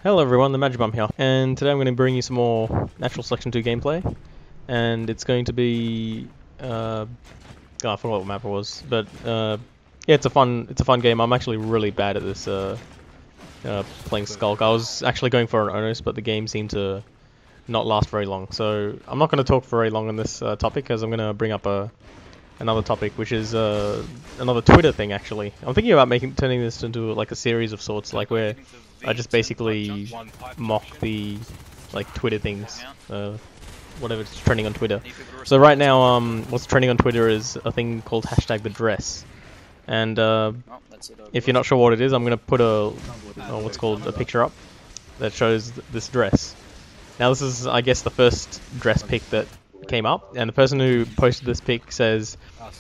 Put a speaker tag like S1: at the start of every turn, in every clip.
S1: Hello everyone, TheMagiBum here, and today I'm going to bring you some more Natural Selection 2 gameplay, and it's going to be, I forgot what map it was, but yeah, it's a fun game. I'm actually really bad at this, playing Skulk. I was actually going for an Onus, but the game seemed to not last very long, so I'm not going to talk very long on this topic, because I'm going to bring up another topic, which is another Twitter thing. Actually, I'm thinking about turning this into like a series of sorts, like where I just basically mock the Twitter things, whatever's trending on Twitter. So right now, what's trending on Twitter is a thing called #thedress, and if you're not sure what it is, I'm gonna put what's called a picture up that shows this dress. Now this is, I guess, the first dress pic that came up, and the person who posted this pic says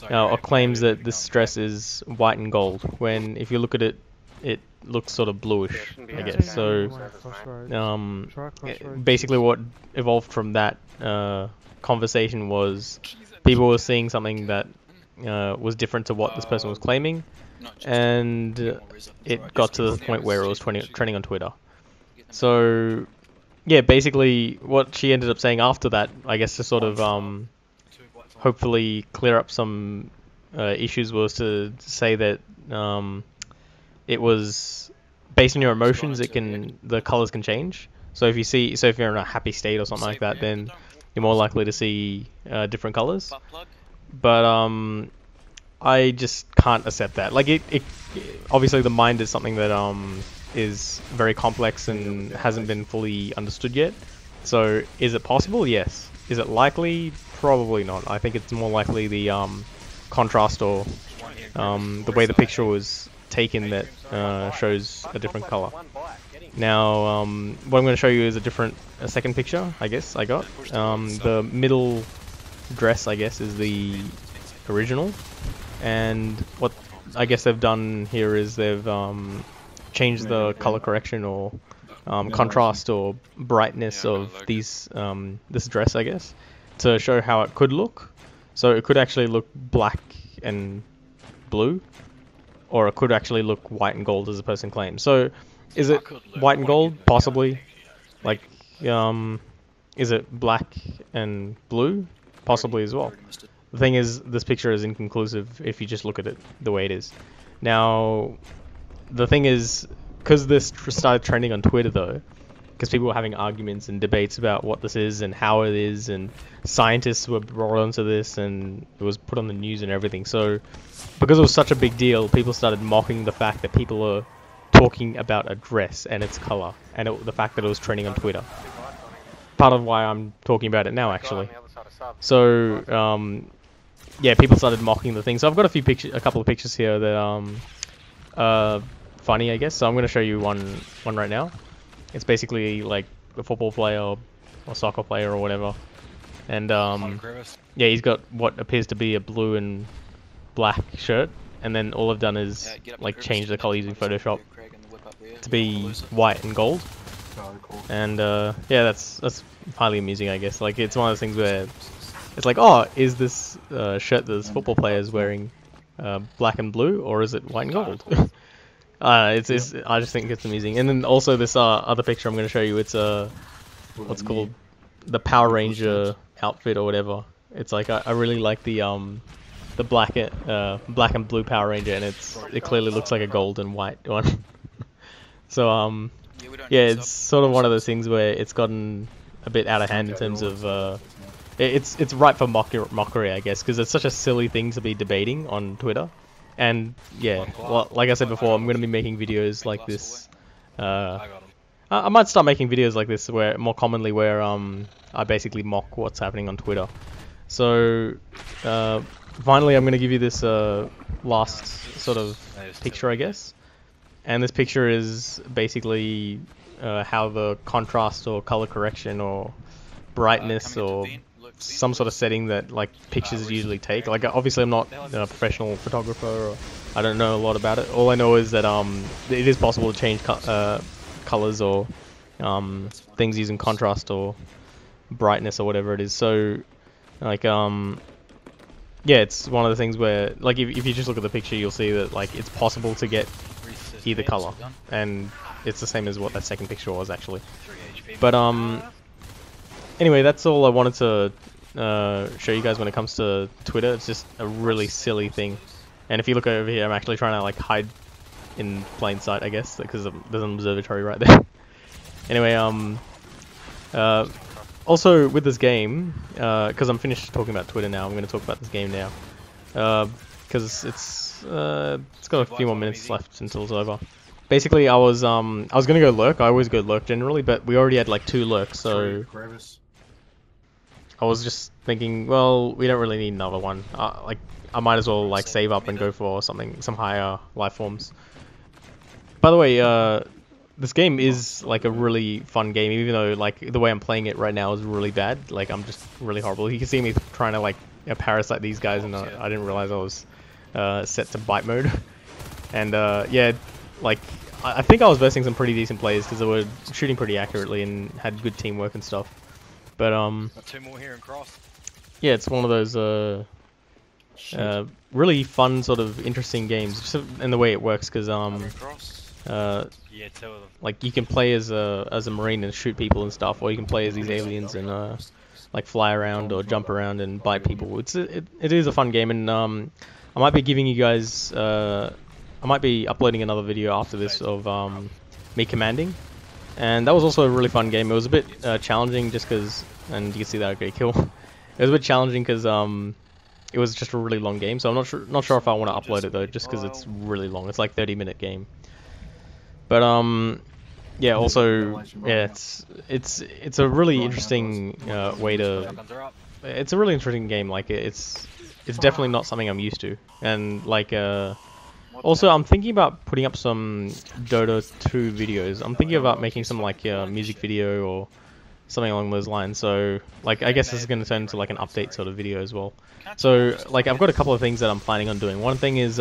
S1: or claims that this dress is white and gold, when if you look at it, it looks sort of bluish, I guess. So basically what evolved from that conversation was people were seeing something that was different to what this person was claiming, and it got to the point where it was trending on Twitter. So yeah, basically what she ended up saying after that, I guess, to sort of hopefully clear up some issues, was to say that it was based on your emotions. The colors can change. So if you're in a happy state or something like that, then you're more likely to see different colors. But I just can't accept that. Like it obviously the mind is something that is very complex and hasn't been fully understood yet. So is it possible? Yes. Is it likely? Probably not. I think it's more likely the contrast or the way the picture was taken that shows a different color. Now, what I'm going to show you is a second picture, I guess, I got. The middle dress, I guess, is the original. And what I guess they've done here is they've changed the color correction or contrast or brightness of this dress, I guess, to show how it could look. So it could actually look black and blue, or it could actually look white and gold, as the person claims. So is it white and gold? Possibly. Like, is it black and blue? Possibly as well. The thing is, this picture is inconclusive if you just look at it the way it is. Now, the thing is, because this started trending on Twitter though, because people were having arguments and debates about what this is and how it is, and scientists were brought onto this, and it was put on the news and everything. So, because it was such a big deal, people started mocking the fact that people are talking about a dress and its color, and the fact that it was trending on Twitter. Part of why I'm talking about it now, actually. So, yeah, people started mocking the thing. So I've got a couple of pictures here that funny, I guess. So I'm going to show you one right now. It's basically like a football player or soccer player or whatever, and yeah, he's got what appears to be a blue and black shirt, and then all I've done is like change the color using Photoshop to be white and gold. And yeah, that's highly amusing, I guess. Like, it's one of those things where it's like, oh, is this shirt that this football player is wearing black and blue, or is it white and gold? I just think it's amusing. And then also this other picture I'm going to show you, it's what's called the Power Ranger outfit or whatever. It's like, I really like the black and blue Power Ranger, and it clearly looks like a gold and white one. So yeah, it's sort of one of those things where it's gotten a bit out of hand in terms of it's ripe for mockery, I guess, because it's such a silly thing to be debating on Twitter. And yeah, well, like I said before, I'm going to be making videos like this. I might start making videos like this where I basically mock what's happening on Twitter. So finally, I'm going to give you this last sort of picture, I guess. And this picture is basically how the contrast or color correction or brightness or some sort of setting that like pictures usually take. Like, obviously I'm not a professional photographer, or I don't know a lot about it. All I know is that it is possible to change colors or things using contrast or brightness or whatever it is. So like yeah, it's one of the things where, like, if you just look at the picture, you'll see that like it's possible to get either color, and it's the same as what that second picture was actually. But anyway, that's all I wanted to show you guys when it comes to Twitter. It's just a really silly thing, and if you look over here, I'm actually trying to like hide in plain sight, I guess, because there's an observatory right there. Anyway, also with this game, because I'm finished talking about Twitter now, I'm going to talk about this game now, because it's got a few more minutes left until it's over. Basically, I was gonna go lurk. I always go lurk generally, but we already had like 2 lurks, so I was just thinking, well, we don't really need another one. Like, I might as well like save up and go for some higher life forms. By the way, this game is like a really fun game, even though like the way I'm playing it right now is really bad. Like, I'm just really horrible. You can see me trying to like parasite these guys, and I didn't realize I was set to bite mode. And yeah, like I think I was versing some pretty decent players because they were shooting pretty accurately and had good teamwork and stuff. But
S2: got 2 more here and cross.
S1: yeah, it's one of those really fun, sort of interesting games, just in the way it works, because
S2: Yeah, 2 of them.
S1: like you can play as a marine and shoot people and stuff, or you can play as these aliens and like fly around or jump around and bite people. It is a fun game, and I might be giving you guys I might be uploading another video after this of me commanding, and that was also a really fun game. It was a bit challenging just because, and you can see that I got a kill. It was a bit challenging because it was just a really long game, so I'm not sure if I want to upload it though, just because it's really long. It's like 30-minute game. But yeah, also yeah, it's a really interesting way to. It's a really interesting game. Like it's definitely not something I'm used to, and like also I'm thinking about putting up some Dota 2 videos. I'm thinking about making some like music video or something along those lines. So like I guess this is going to turn into like an update sort of video as well. So like I've got a couple of things that I'm planning on doing. One thing is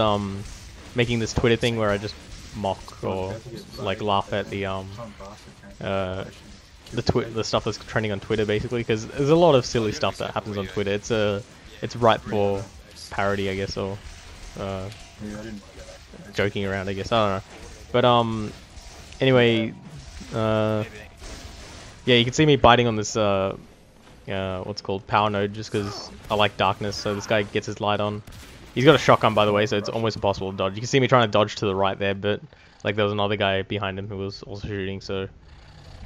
S1: making this Twitter thing where I just mock or like laugh at the stuff that's trending on Twitter, basically, because there's a lot of silly stuff that happens on Twitter. It's ripe for parody, I guess, or joking around, I guess. I don't know. But anyway, yeah, you can see me biting on this what's called power node, just because I like darkness. So this guy gets his light on. He's got a shotgun, by the way, so it's almost impossible to dodge. You can see me trying to dodge to the right there, but like there was another guy behind him who was also shooting. So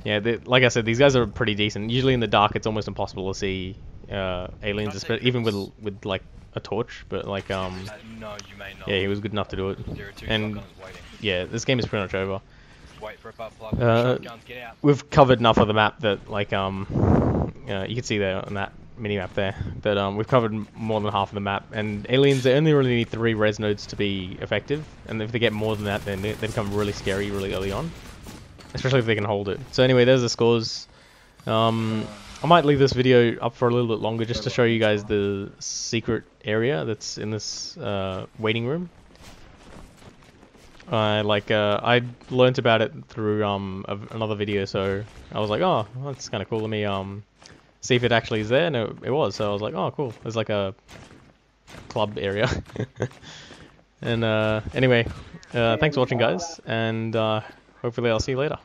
S1: yeah, like I said, these guys are pretty decent. Usually in the dark, it's almost impossible to see aliens, even with like a torch. But like
S2: No, you may not.
S1: yeah, he was good enough to do it.
S2: There are 2
S1: And
S2: shotguns waiting.
S1: yeah, this game is pretty much over.
S2: Wait for a butt plug. Shotguns, get out.
S1: We've covered enough of the map that like you can see there on that mini map there that we've covered more than half of the map, and aliens, they only really need 3 res nodes to be effective, and if they get more than that, then they become really scary really early on, especially if they can hold it. So anyway, there's the scores. I might leave this video up for a little bit longer just to show you guys the secret area that's in this waiting room. I learnt about it through another video, so I was like, oh, that's kind of cool. Let me see if it actually is there. No, it was. So I was like, oh, cool. There's like a club area. And anyway, thanks for watching, guys, and hopefully I'll see you later.